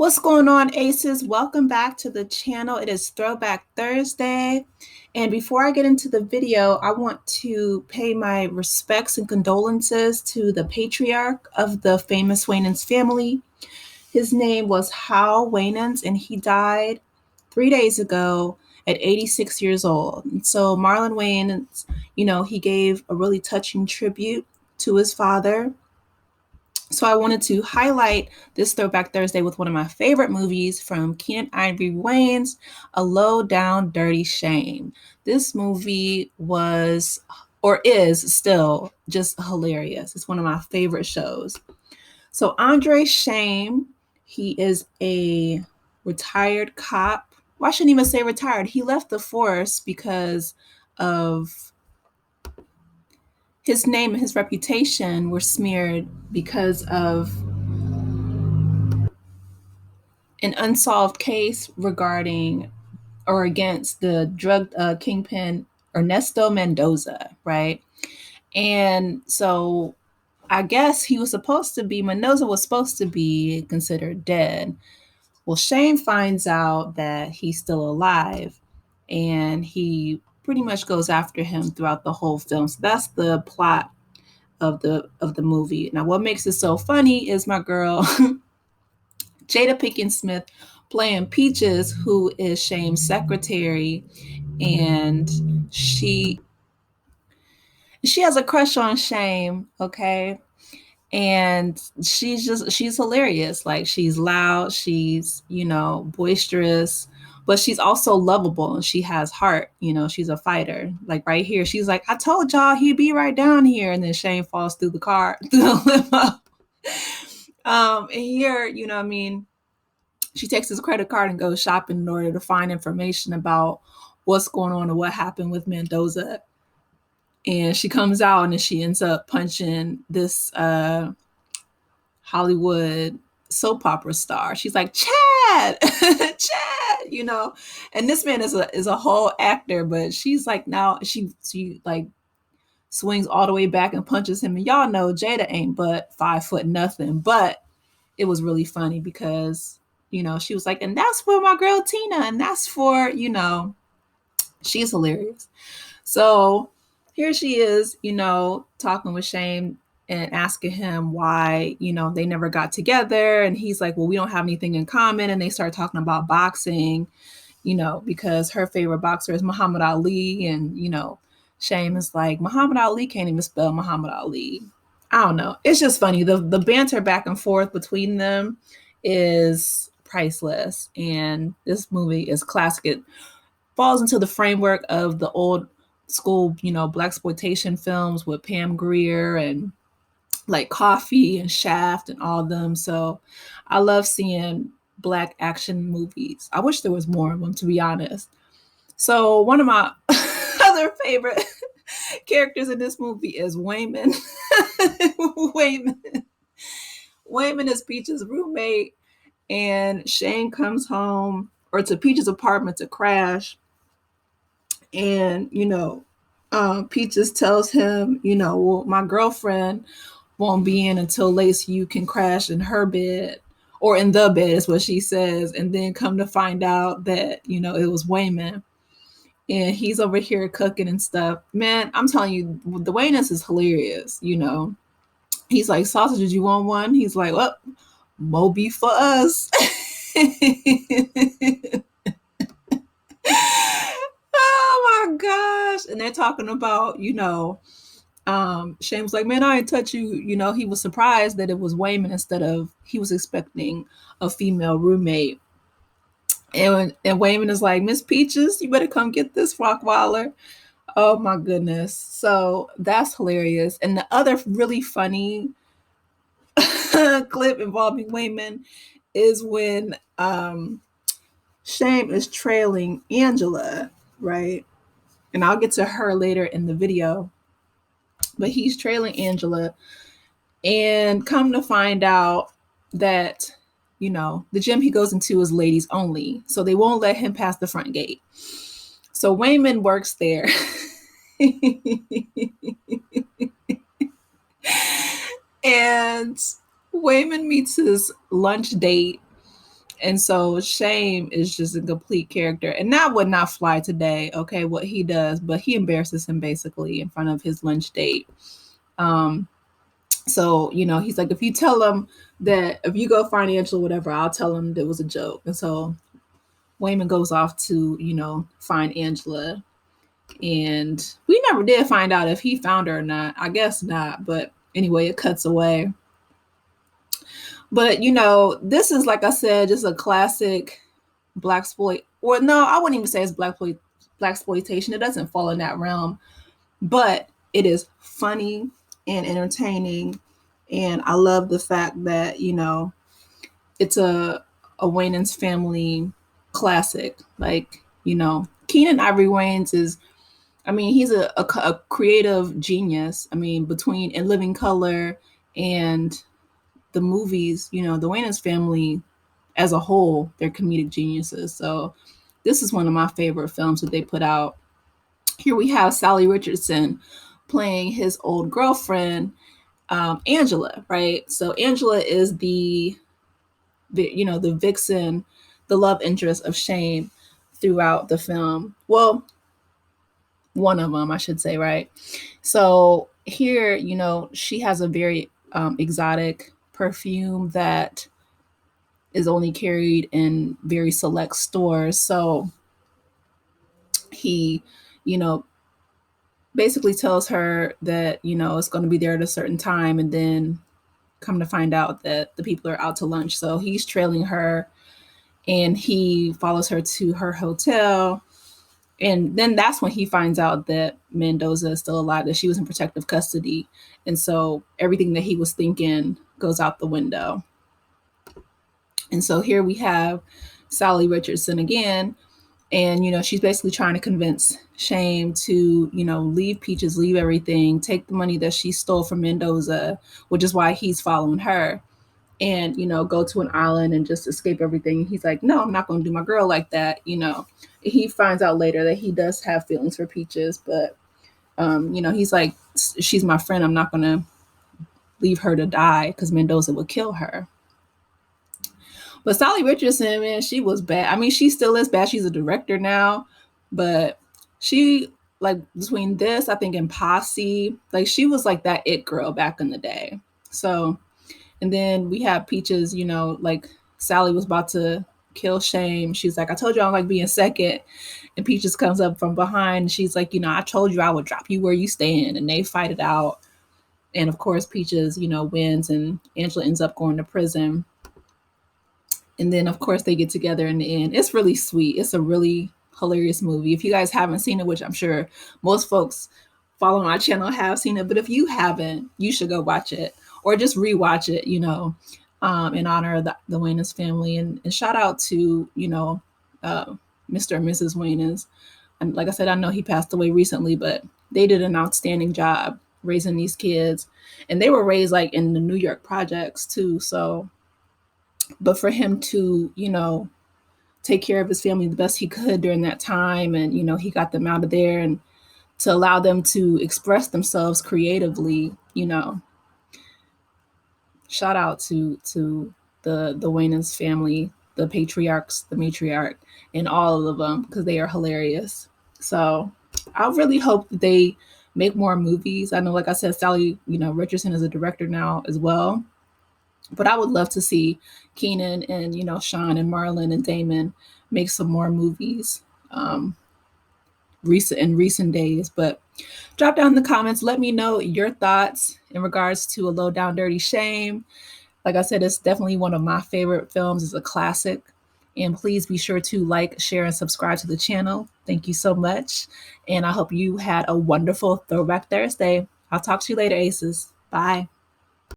What's going on, Aces? Welcome back to the channel. It is Throwback Thursday. And before I get into the video, I want to pay my respects and condolences to the patriarch of the famous Wayans family. His name was Howell Wayans, and he died 3 days ago at 86 years old. And so Marlon Wayans, he gave a really touching tribute to his father. So I wanted to highlight this Throwback Thursday with one of my favorite movies from Keenan Ivory Wayans, A Low Down Dirty Shame. This movie was or is still just hilarious. It's one of my favorite shows. So Andre Shame, he is a retired cop. Well, I shouldn't even say retired. He left the force because of his name and his reputation were smeared because of an unsolved case regarding or against the drug kingpin Ernesto Mendoza, right? And so I guess Mendoza was supposed to be considered dead. Well, Shane finds out that he's still alive and he pretty much goes after him throughout the whole film. So that's the plot of the movie. Now, what makes it so funny is my girl Jada Pinkett Smith playing Peaches, who is Shane's secretary, and she has a crush on Shane, okay? And she's hilarious. Like, she's loud, she's, boisterous, but she's also lovable and she has heart. She's a fighter. Like, right here, she's like, I told y'all he'd be right down here, and then Shane falls through the car through the limo. And here, she takes his credit card and goes shopping in order to find information about what's going on and what happened with Mendoza. And she comes out and then she ends up punching this Hollywood soap opera star. She's like, Chad, Chad. And this man is a whole actor, but she's like, now she like swings all the way back and punches him. And y'all know Jada ain't but 5 foot nothing. But it was really funny because she was like, and that's for my girl Tina, and that's for, she's hilarious. So here she is, talking with Shane and asking him why, they never got together. And he's like, well, we don't have anything in common. And they start talking about boxing, because her favorite boxer is Muhammad Ali. And, Shane is like, Muhammad Ali can't even spell Muhammad Ali. I don't know. It's just funny. The banter back and forth between them is priceless. And this movie is classic. It falls into the framework of the old school, blaxploitation films with Pam Grier and like Coffee and Shaft and all of them. So I love seeing Black action movies. I wish there was more of them, to be honest. So one of my other favorite characters in this movie is Wayman. Wayman. Wayman is Peach's roommate, and Shane comes home or to Peach's apartment to crash. And, Peaches tells him, well, my girlfriend won't be in until late so you can crash in her bed or in the bed is what she says. And then come to find out that, it was Wayman. And he's over here cooking and stuff. Man, I'm telling you, the Wayans is hilarious, He's like, sausages, you want one? He's like, well, more beef for us. Oh my gosh. And they're talking about, Shane was like, man, I ain't touch you. He was surprised that it was Wayman instead of he was expecting a female roommate. And Wayman is like, Miss Peaches, you better come get this Rockwaller. Oh my goodness. So that's hilarious. And the other really funny clip involving Wayman is when Shane is trailing Angela, right? And I'll get to her later in the video. But he's trailing Angela, and come to find out that, the gym he goes into is ladies only. So they won't let him pass the front gate. So Wayman works there. And Wayman meets his lunch date And so Shame is just a complete character. And that would not fly today, okay, what he does, but he embarrasses him basically in front of his lunch date. So, he's like, if you tell him that if you go find Angela, whatever, I'll tell him that it was a joke. And so Wayman goes off to, find Angela. And we never did find out if he found her or not. I guess not. But anyway, it cuts away. But, this is, like I said, just a classic blaxploit. Or no, I wouldn't even say it's blaxploitation. It doesn't fall in that realm. But it is funny and entertaining. And I love the fact that, it's a Wayans family classic. Like, Keenan Ivory Wayans is, he's a creative genius. Between In Living Color and the movies, the Wayans family as a whole, they're comedic geniuses. So this is one of my favorite films that they put out. Here we have Salli Richardson playing his old girlfriend, Angela, right? So Angela is the vixen, the love interest of Shame throughout the film. Well, one of them, I should say, right? So here, she has a very exotic perfume that is only carried in very select stores. So he, basically tells her that, it's going to be there at a certain time, and then come to find out that the people are out to lunch. So he's trailing her and he follows her to her hotel. And then that's when he finds out that Mendoza is still alive, that she was in protective custody. And so everything that he was thinking goes out the window. And so here we have Salli Richardson again. And, she's basically trying to convince Shame to, leave Peaches, leave everything, take the money that she stole from Mendoza, which is why he's following her, and, go to an island and just escape everything. He's like, no, I'm not going to do my girl like that. He finds out later that he does have feelings for Peaches, but, he's like, she's my friend. I'm not going to leave her to die because Mendoza would kill her. But Salli Richardson, man, she was bad. She still is bad. She's a director now, but she, like, between this, I think, and Posse, like, she was like that it girl back in the day. So, and then we have Peaches, like, Salli was about to kill Shame. She's like, I told you I don't like being second. And Peaches comes up from behind and she's like, I told you I would drop you where you stand. And they fight it out. And of course, Peaches, wins, and Angela ends up going to prison. And then, of course, they get together in the end. It's really sweet. It's a really hilarious movie. If you guys haven't seen it, which I'm sure most folks following my channel have seen it, but if you haven't, you should go watch it or just rewatch it, in honor of the Wayans family. And shout out to, Mr. and Mrs. Wayans. And like I said, I know he passed away recently, but they did an outstanding job raising these kids. And they were raised like in the New York projects too. So, but for him to, take care of his family the best he could during that time. And, he got them out of there, and to allow them to express themselves creatively, shout out to the Wayans family, the patriarchs, the matriarch, and all of them, because they are hilarious. So I really hope that they make more movies. I know, like I said, Salli, Richardson is a director now as well. But I would love to see Keenan and, Sean and Marlon and Damon make some more movies in recent days. But drop down in the comments. Let me know your thoughts in regards to A Low Down Dirty Shame. Like I said, it's definitely one of my favorite films. It's a classic. And please be sure to like, share, and subscribe to the channel. Thank you so much. And I hope you had a wonderful Throwback Thursday. I'll talk to you later, Aces. Bye.